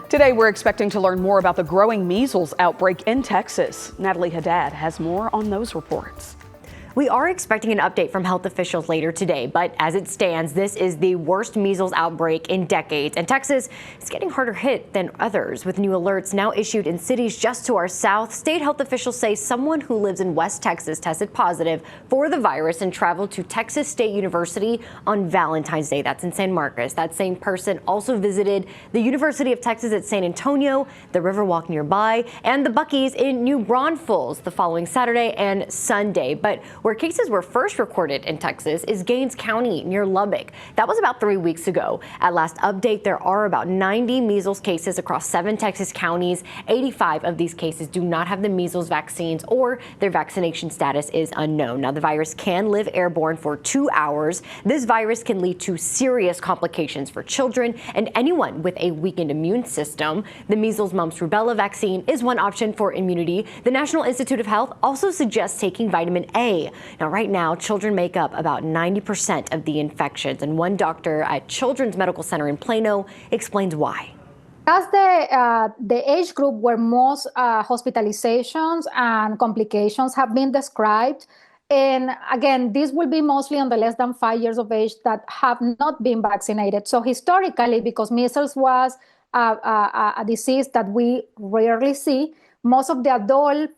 Today, we're expecting to learn more about the growing measles outbreak in Texas. Natalie Haddad has more on those reports. We are expecting an update from health officials later today, but as it stands, this is the worst measles outbreak in decades, and Texas is getting harder hit than others, with new alerts now issued in cities just to our south. State health officials say someone who lives in West Texas tested positive for the virus and traveled to Texas State University on Valentine's Day. That's in San Marcos. That same person also visited the University of Texas at San Antonio, the Riverwalk nearby, and the Buc-ee's in New Braunfels the following Saturday and Sunday. But where cases were first recorded in Texas is Gaines County near Lubbock. That was about 3 weeks ago. At last update, there are about 90 measles cases across 7 Texas counties. 85 of these cases do not have the measles vaccines, or their vaccination status is unknown. Now, the virus can live airborne for 2 hours. This virus can lead to serious complications for children and anyone with a weakened immune system. The measles, mumps, rubella vaccine is one option for immunity. The National Institute of Health also suggests taking vitamin A. Now, right now, children make up about 90% of the infections, and one doctor at Children's Medical Center in Plano explains why. That's the age group where most hospitalizations and complications have been described. And again, this will be mostly on the less than 5 years of age that have not been vaccinated. So historically, because measles was a disease that we rarely see, most of the adult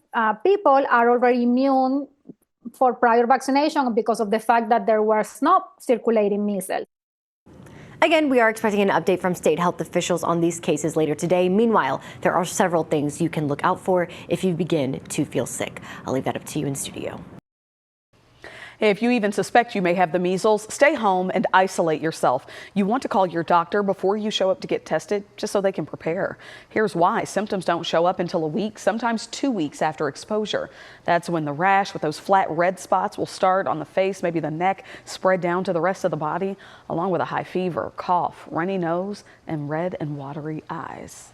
people are already immune for prior vaccination because of the fact that there was not circulating measles. Again, we are expecting an update from state health officials on these cases later today. Meanwhile, there are several things you can look out for if you begin to feel sick. I'll leave that up to you in studio. If you even suspect you may have the measles, stay home and isolate yourself. You want to call your doctor before you show up to get tested, just so they can prepare. Here's why. Symptoms don't show up until a week, sometimes 2 weeks after exposure. That's when the rash with those flat red spots will start on the face, maybe the neck, spread down to the rest of the body, along with a high fever, cough, runny nose, and red and watery eyes.